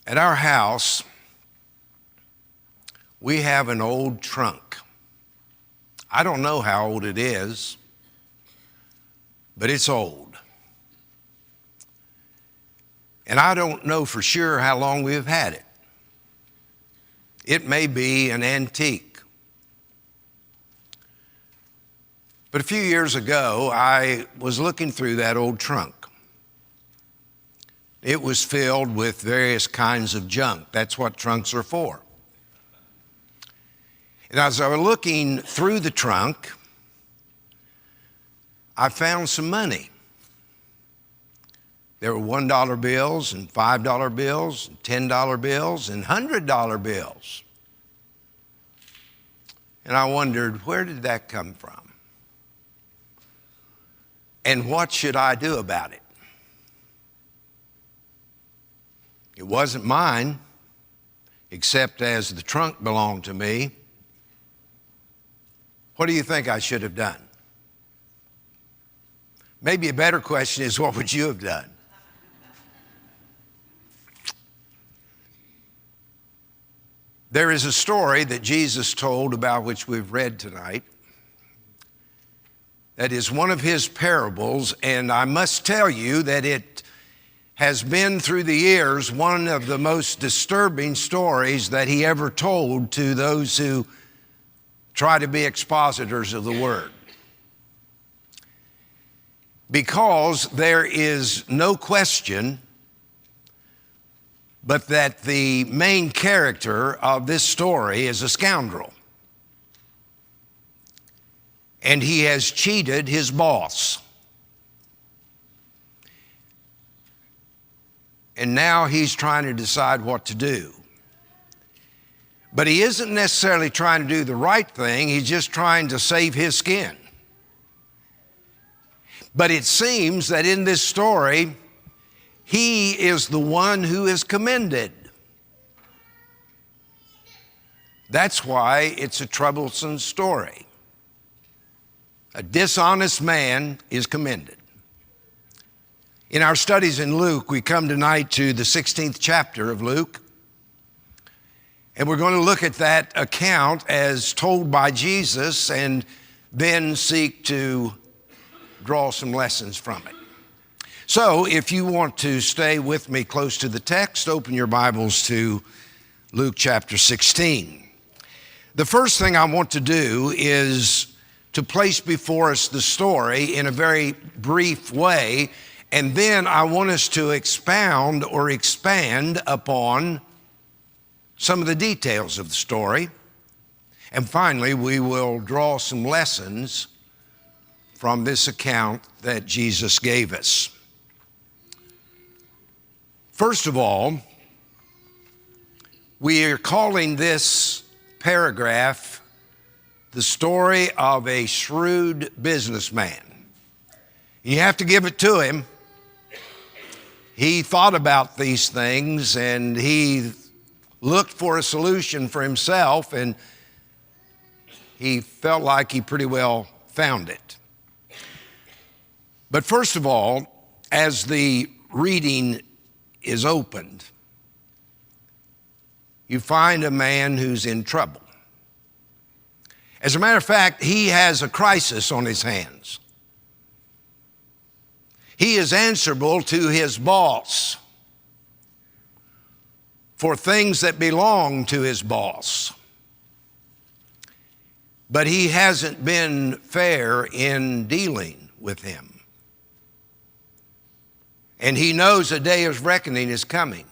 At our house, we have an old trunk. I don't know how old it is, but it's old. And I don't know for sure how long we've had it. It may be an antique. But a few years ago, I was looking through that old trunk. It was filled with various kinds of junk. That's what trunks are for. And as I was looking through the trunk, I found some money. There were $1 bills and $5 bills and $10 bills and $100 bills. And I wondered, where did that come from? And what should I do about it? It wasn't mine, except as the trunk belonged to me. What do you think I should have done? Maybe a better question is, what would you have done? There is a story that Jesus told about which we've read tonight. That is one of his parables, and I must tell you that it has been through the years one of the most disturbing stories that he ever told to those who try to be expositors of the word. Because there is no question but that the main character of this story is a scoundrel. And he has cheated his boss. And now he's trying to decide what to do. But he isn't necessarily trying to do the right thing. He's just trying to save his skin. But it seems that in this story, he is the one who is commended. That's why it's a troublesome story. A dishonest man is commended. In our studies in Luke, we come tonight to the 16th chapter of Luke. And we're going to look at that account as told by Jesus and then seek to draw some lessons from it. So if you want to stay with me close to the text, open your Bibles to Luke chapter 16. The first thing I want to do is to place before us the story in a very brief way, and then I want us to expound or expand upon some of the details of the story. And finally, we will draw some lessons from this account that Jesus gave us. First of all, we are calling this paragraph the story of a shrewd businessman. You have to give it to him. He thought about these things and he looked for a solution for himself, and he felt like he pretty well found it. But first of all, as the reading is opened, you find a man who's in trouble. As a matter of fact, he has a crisis on his hands. He is answerable to his boss for things that belong to his boss. But he hasn't been fair in dealing with him. And he knows a day of reckoning is coming.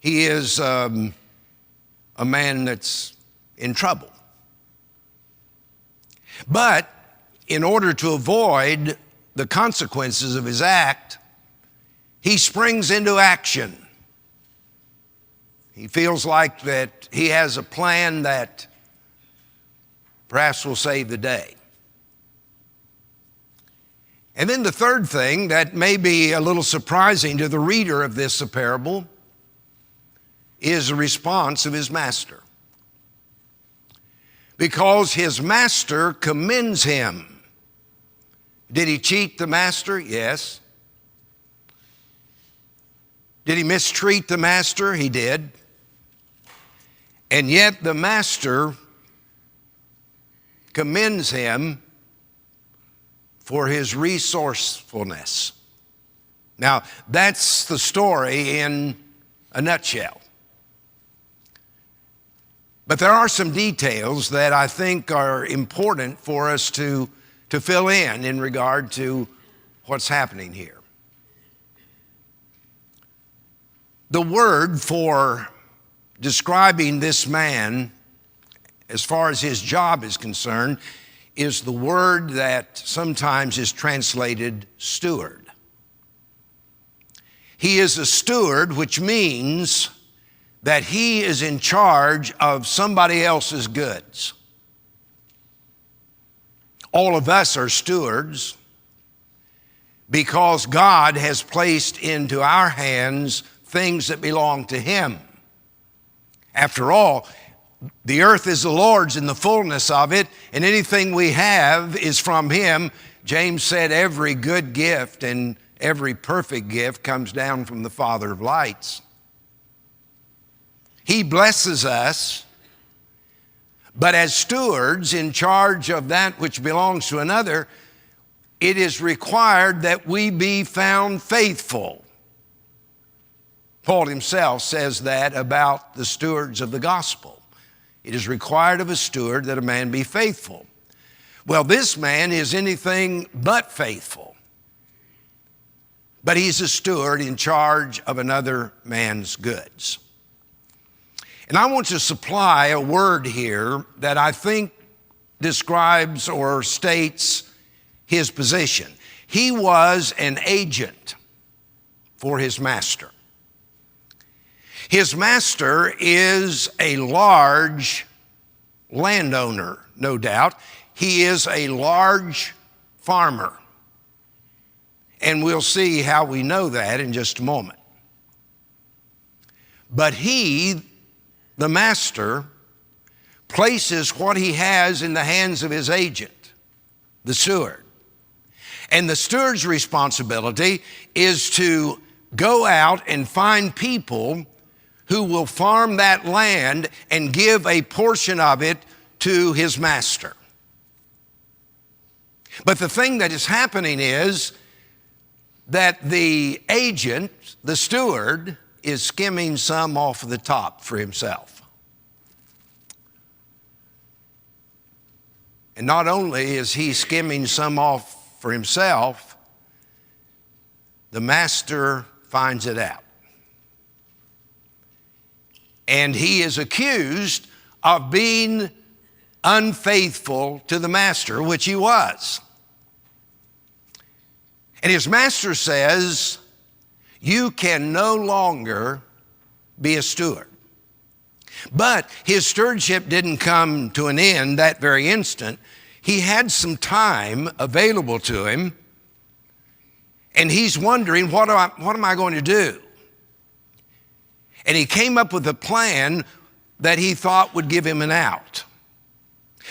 He is a man that's in trouble. But in order to avoid the consequences of his act, he springs into action. He feels like that he has a plan that perhaps will save the day. And then the third thing that may be a little surprising to the reader of this parable is the response of his master. Because his master commends him. Did he cheat the master? Yes. Did he mistreat the master? He did. And yet the master commends him for his resourcefulness. Now, that's the story in a nutshell. But there are some details that I think are important for us to fill in regard to what's happening here. The word for describing this man, as far as his job is concerned, is the word that sometimes is translated steward. He is a steward, which means that he is in charge of somebody else's goods. All of us are stewards because God has placed into our hands things that belong to him. After all, the earth is the Lord's and the fullness of it, and anything we have is from him. James said every good gift and every perfect gift comes down from the Father of lights. He blesses us, but as stewards in charge of that which belongs to another, it is required that we be found faithful. Paul himself says that about the stewards of the gospel. It is required of a steward that a man be faithful. Well, this man is anything but faithful. But he's a steward in charge of another man's goods. And I want to supply a word here that I think describes or states his position. He was an agent for his master. His master is a large landowner, no doubt. He is a large farmer. And we'll see how we know that in just a moment. But he, the master, places what he has in the hands of his agent, the steward. And the steward's responsibility is to go out and find people who will farm that land and give a portion of it to his master. But the thing that is happening is that the agent, the steward, is skimming some off the top for himself. And not only is he skimming some off for himself, the master finds it out. And he is accused of being unfaithful to the master, which he was. And his master says, you can no longer be a steward. But his stewardship didn't come to an end that very instant. He had some time available to him, and he's wondering, what am I going to do? And he came up with a plan that he thought would give him an out.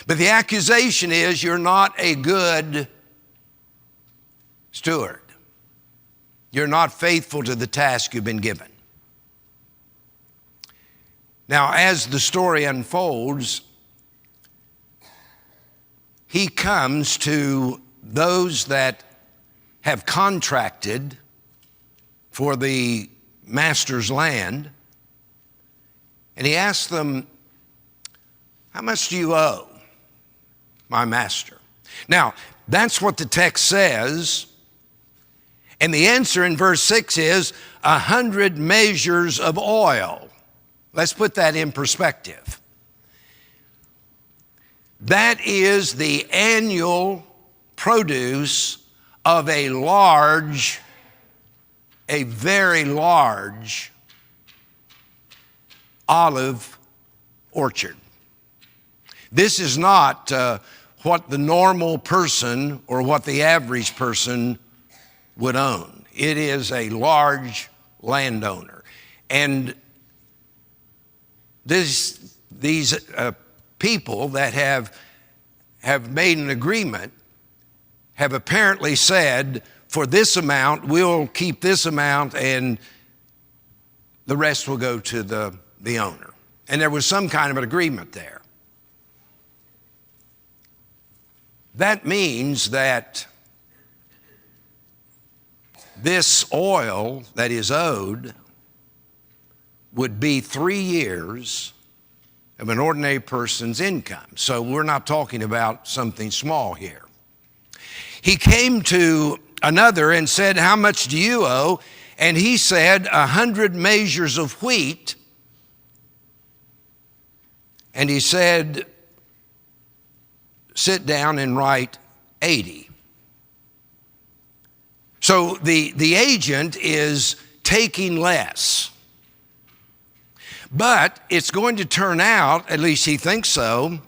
But the accusation is, you're not a good steward. You're not faithful to the task you've been given. Now, as the story unfolds, he comes to those that have contracted for the master's land, and he asks them, how much do you owe my master? Now, that's what the text says. And the answer in verse 6 is 100 measures of oil. Let's put that in perspective. That is the annual produce of a very large olive orchard. This is not what the normal person or what the average person would own. It is a large landowner. And these people that have made an agreement have apparently said, for this amount, we'll keep this amount, and the rest will go to the owner. And there was some kind of an agreement there. That means that this oil that is owed would be 3 years of an ordinary person's income. So we're not talking about something small here. He came to another and said, "How much do you owe?" And he said, 100 measures of wheat. And he said, "Sit down and write 80. So the agent is taking less. But it's going to turn out, at least he thinks so,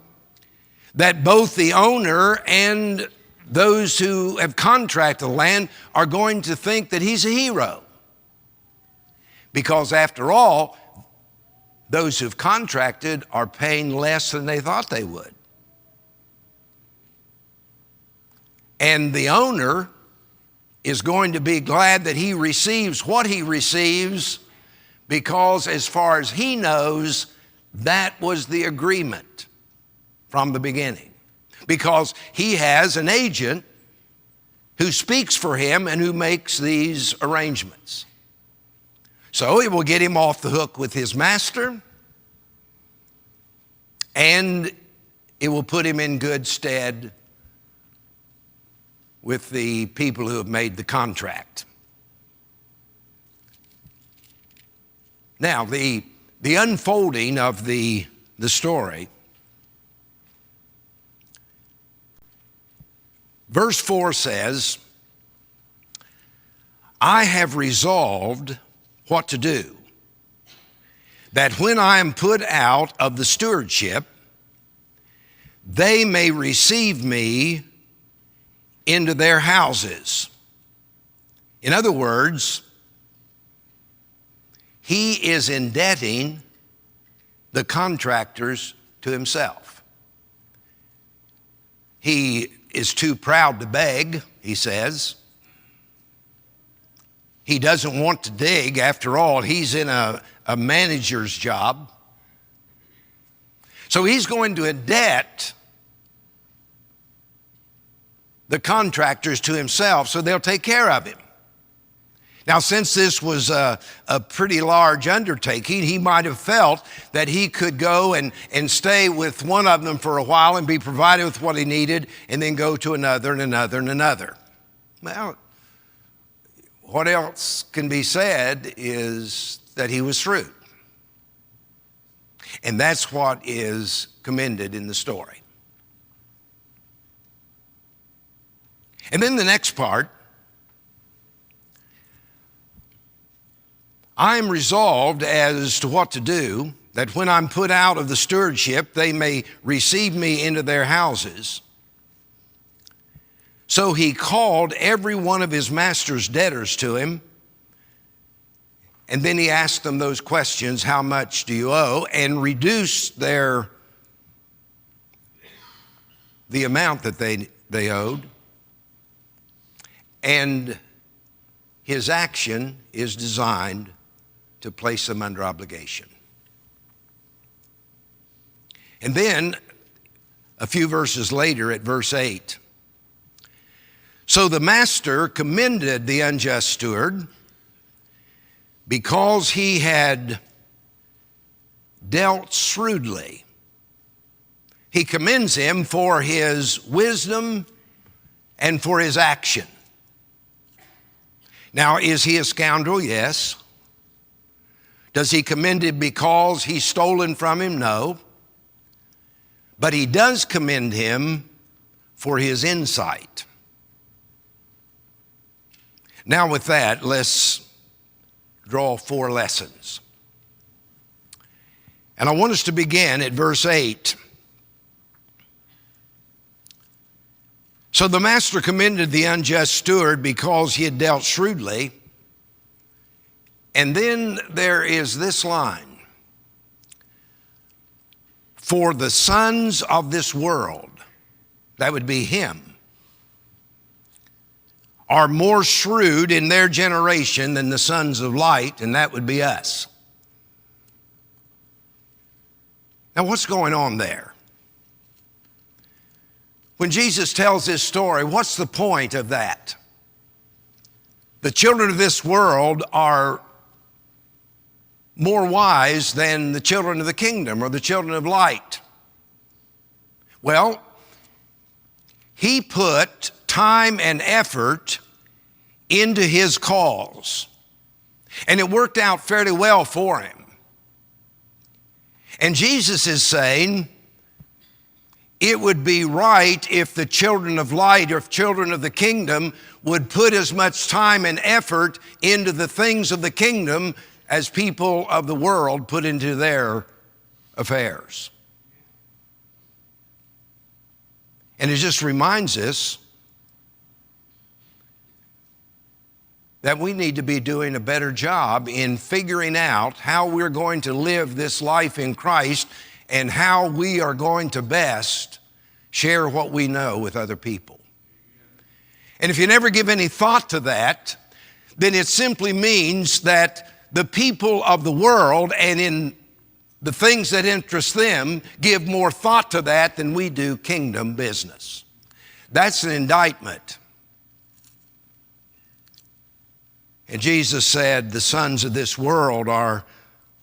that both the owner and those who have contracted the land are going to think that he's a hero. Because after all, those who've contracted are paying less than they thought they would. And the owner is going to be glad that he receives what he receives, because as far as he knows, that was the agreement from the beginning. Because he has an agent who speaks for him and who makes these arrangements. So it will get him off the hook with his master, and it will put him in good stead with the people who have made the contract. Now, the unfolding of the story, verse 4 says, "I have resolved what to do, that when I am put out of the stewardship, they may receive me into their houses." In other words, he is indebting the contractors to himself. He is too proud to beg, he says. He doesn't want to dig. After all, he's in a manager's job. So he's going to indebt the contractors to himself so they'll take care of him. Now, since this was a pretty large undertaking, he might have felt that he could go and stay with one of them for a while and be provided with what he needed, and then go to another and another and another. Well, what else can be said is that he was shrewd. And that's what is commended in the story. And then the next part, "I am resolved as to what to do, that when I'm put out of the stewardship, they may receive me into their houses." So he called every one of his master's debtors to him, and then he asked them those questions, "How much do you owe?" and reduced the amount that they owed. And his action is designed to place them under obligation. And then a few verses later at verse 8, "So the master commended the unjust steward because he had dealt shrewdly." He commends him for his wisdom and for his action. Now, is he a scoundrel? Yes. Does he commend him because he's stolen from him? No. But he does commend him for his insight. Now with that, let's draw 4 lessons. And I want us to begin at verse 8. "So the master commended the unjust steward because he had dealt shrewdly." And then there is this line, "For the sons of this world," that would be him, "are more shrewd in their generation than the sons of light," and that would be us. Now, what's going on there? When Jesus tells this story, what's the point of that? The children of this world are more wise than the children of the kingdom or the children of light. Well, he put time and effort into his cause, and it worked out fairly well for him. And Jesus is saying it would be right if the children of light or children of the kingdom would put as much time and effort into the things of the kingdom as people of the world put into their affairs. And it just reminds us that we need to be doing a better job in figuring out how we're going to live this life in Christ and how we are going to best share what we know with other people. And if you never give any thought to that, then it simply means that the people of the world and in the things that interest them give more thought to that than we do kingdom business. That's an indictment. And Jesus said the sons of this world are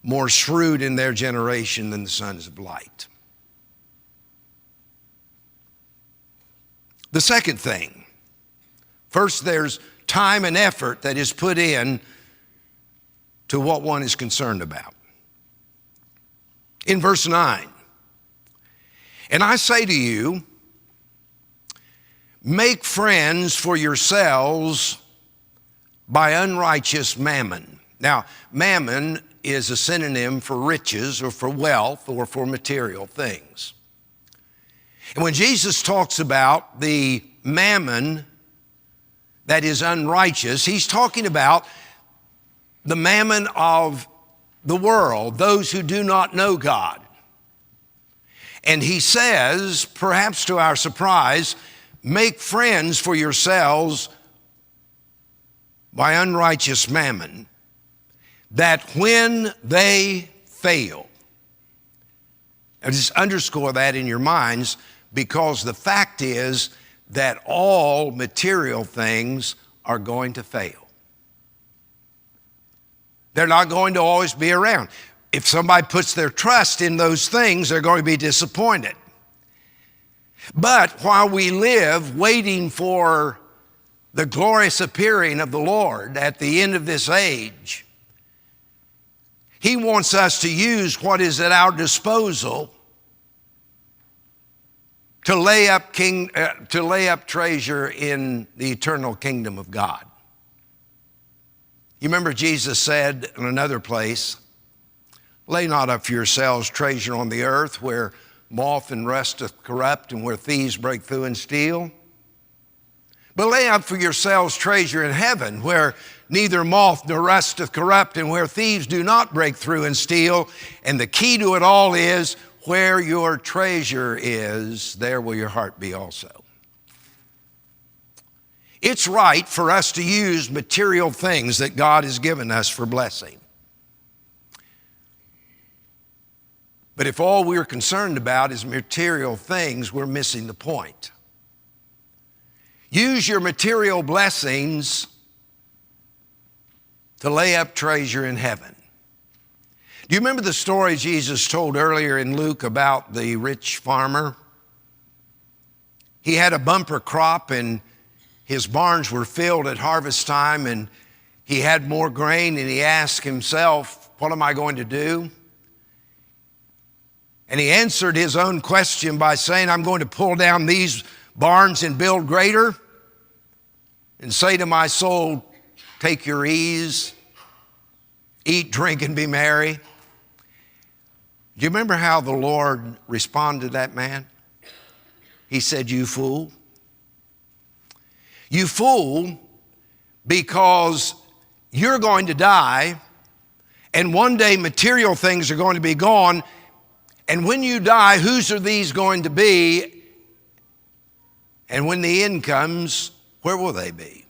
more shrewd in their generation than the sons of light. The second thing, first there's time and effort that is put in to what one is concerned about. In verse 9, and I say to you, make friends for yourselves by unrighteous mammon. Now, mammon is a synonym for riches or for wealth or for material things. And when Jesus talks about the mammon that is unrighteous, he's talking about the mammon of the world, those who do not know God. And he says, perhaps to our surprise, make friends for yourselves by unrighteous mammon, that when they fail, and just underscore that in your minds, because the fact is that all material things are going to fail. They're not going to always be around. If somebody puts their trust in those things, they're going to be disappointed. But while we live waiting for the glorious appearing of the Lord at the end of this age, he wants us to use what is at our disposal to lay up treasure in the eternal kingdom of God. You remember Jesus said in another place, lay not up for yourselves treasure on the earth where moth and rust doth corrupt and where thieves break through and steal. But lay up for yourselves treasure in heaven where neither moth nor rust doth corrupt and where thieves do not break through and steal. And the key to it all is where your treasure is, there will your heart be also. It's right for us to use material things that God has given us for blessing. But if all we're concerned about is material things, we're missing the point. Use your material blessings to lay up treasure in heaven. Do you remember the story Jesus told earlier in Luke about the rich farmer? He had a bumper crop and his barns were filled at harvest time and he had more grain and he asked himself, what am I going to do? And he answered his own question by saying, I'm going to pull down these barns and build greater and say to my soul, take your ease, eat, drink, and be merry. Do you remember how the Lord responded to that man? He said, you fool. You fool, because you're going to die, and one day material things are going to be gone, and when you die, whose are these going to be? And when the end comes, where will they be?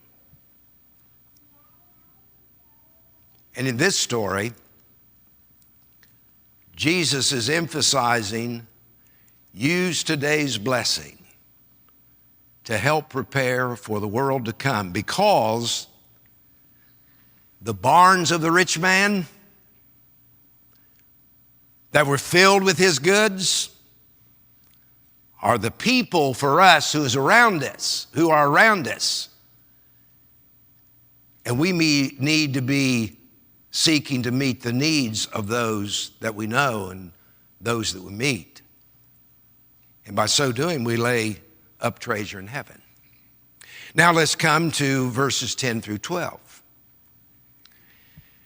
And in this story, Jesus is emphasizing, use today's blessing to help prepare for the world to come, because the barns of the rich man that were filled with his goods are the people for us who are around us. And we need to be seeking to meet the needs of those that we know and those that we meet. And by so doing, we lay up treasure in heaven. Now let's come to verses 10 through 12.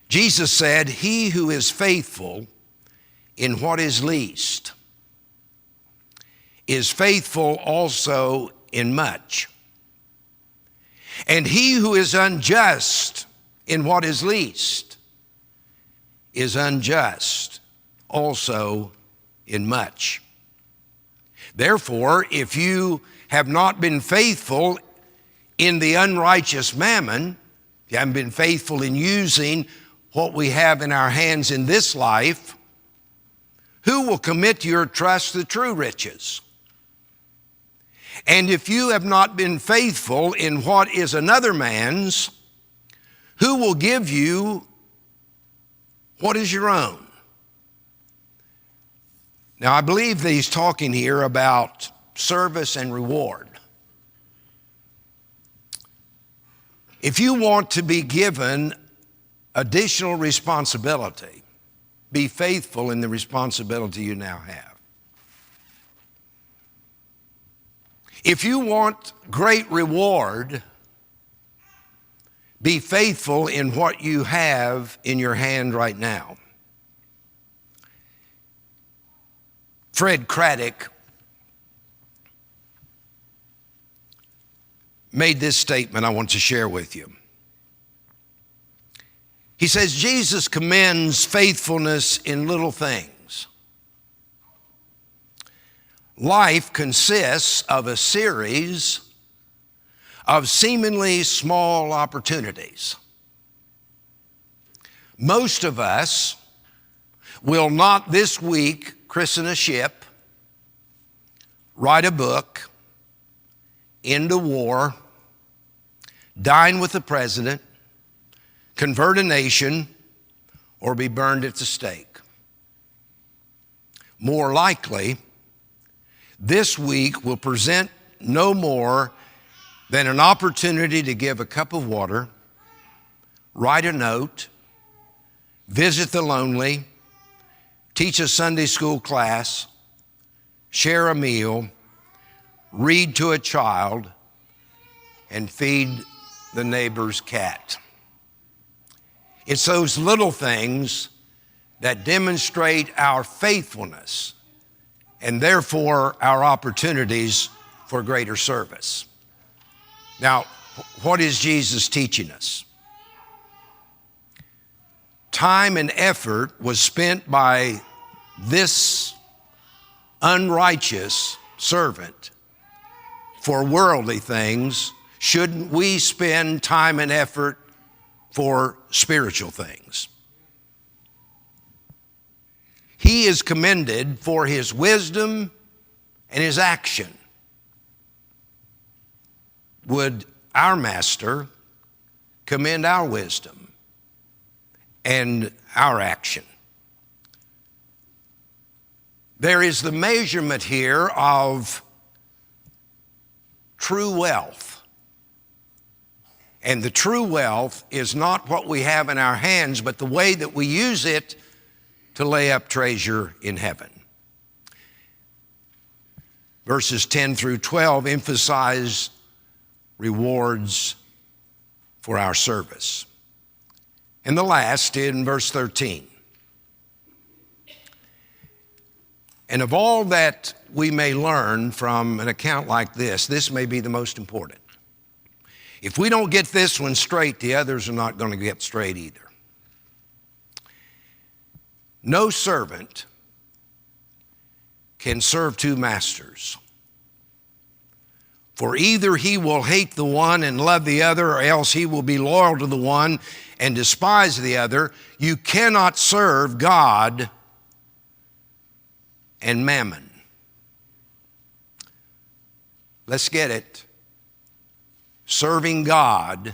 Jesus said, "He who is faithful in what is least is faithful also in much. And he who is unjust in what is least is unjust also in much. Therefore, if you have not been faithful in the unrighteous mammon, if you haven't been faithful in using what we have in our hands in this life, who will commit your trust to true riches? And if you have not been faithful in what is another man's, who will give you what is your own?" Now, I believe that he's talking here about service and reward. If you want to be given additional responsibility, be faithful in the responsibility you now have. If you want great reward, be faithful in what you have in your hand right now. Fred Craddock made this statement I want to share with you. He says, Jesus commends faithfulness in little things. Life consists of a series of seemingly small opportunities. Most of us will not this week christen a ship, write a book, end a war, dine with the president, convert a nation, or be burned at the stake. More likely, this week will present no more than an opportunity to give a cup of water, write a note, visit the lonely, teach a Sunday school class, share a meal, read to a child, and feed the neighbor's cat. It's those little things that demonstrate our faithfulness and therefore our opportunities for greater service. Now, what is Jesus teaching us? Time and effort was spent by this unrighteous servant for worldly things. Shouldn't we spend time and effort for spiritual things? He is commended for his wisdom and his action. Would our master commend our wisdom and our action? There is the measurement here of true wealth. And the true wealth is not what we have in our hands, but the way that we use it to lay up treasure in heaven. Verses 10 through 12 emphasize rewards for our service. And the last in verse 13. And of all that we may learn from an account like this may be the most important. If we don't get this one straight, the others are not going to get straight either. No servant can serve two masters. For either he will hate the one and love the other, or else he will be loyal to the one and despise the other. You cannot serve God and Mammon. Let's get it. Serving God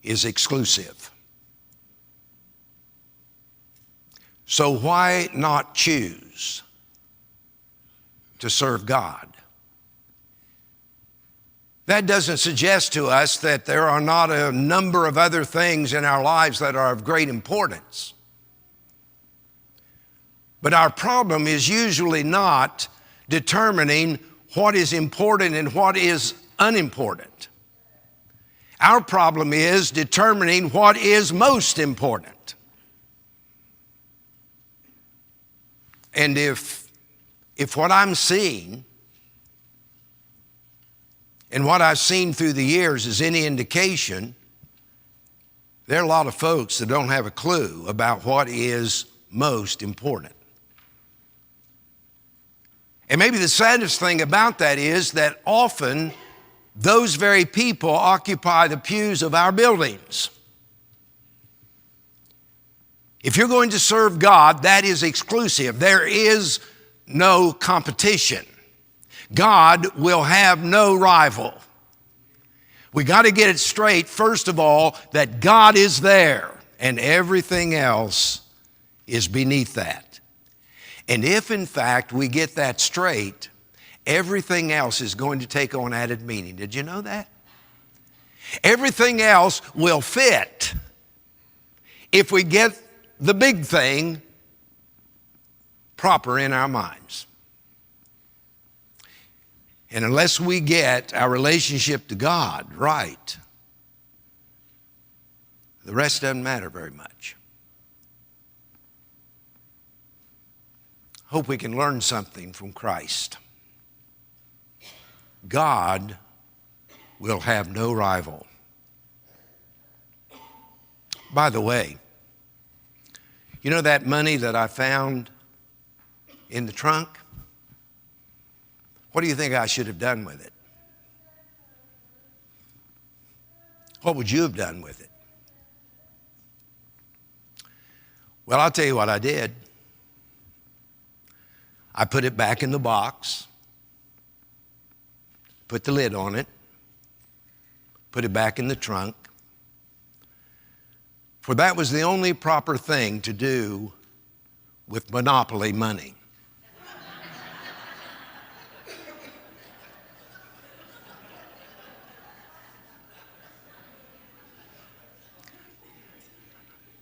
is exclusive. So why not choose to serve God? That doesn't suggest to us that there are not a number of other things in our lives that are of great importance. But our problem is usually not determining what is important and what is unimportant. Our problem is determining what is most important. And if what I'm seeing and what I've seen through the years is any indication, there are a lot of folks that don't have a clue about what is most important. And maybe the saddest thing about that is that often those very people occupy the pews of our buildings. If you're going to serve God, that is exclusive. There is no competition. God will have no rival. We got to get it straight, first of all, that God is there and everything else is beneath that. And if, in fact, we get that straight, everything else is going to take on added meaning. Did you know that? Everything else will fit if we get the big thing proper in our minds. And unless we get our relationship to God right, the rest doesn't matter very much. Hope we can learn something from Christ. God will have no rival. By the way, you know that money that I found in the trunk? What do you think I should have done with it? What would you have done with it? Well, I'll tell you what I did. I put it back in the box, put the lid on it, put it back in the trunk, for that was the only proper thing to do with monopoly money.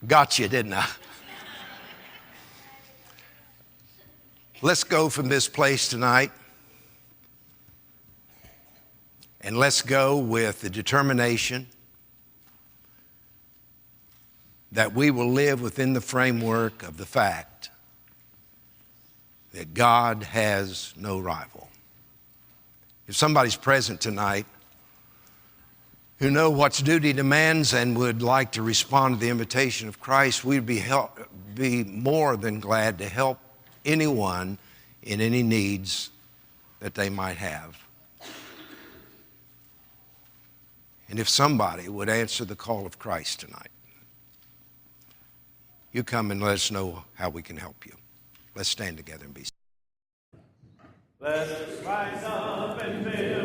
Got you, didn't I? Let's go from this place tonight, and let's go with the determination that we will live within the framework of the fact that God has no rival. If somebody's present tonight who know what's duty demands and would like to respond to the invitation of Christ, we'd be more than glad to help anyone in any needs that they might have. And if somebody would answer the call of Christ tonight, you come and let us know how we can help you. Let's stand together and be. Let's rise up and build.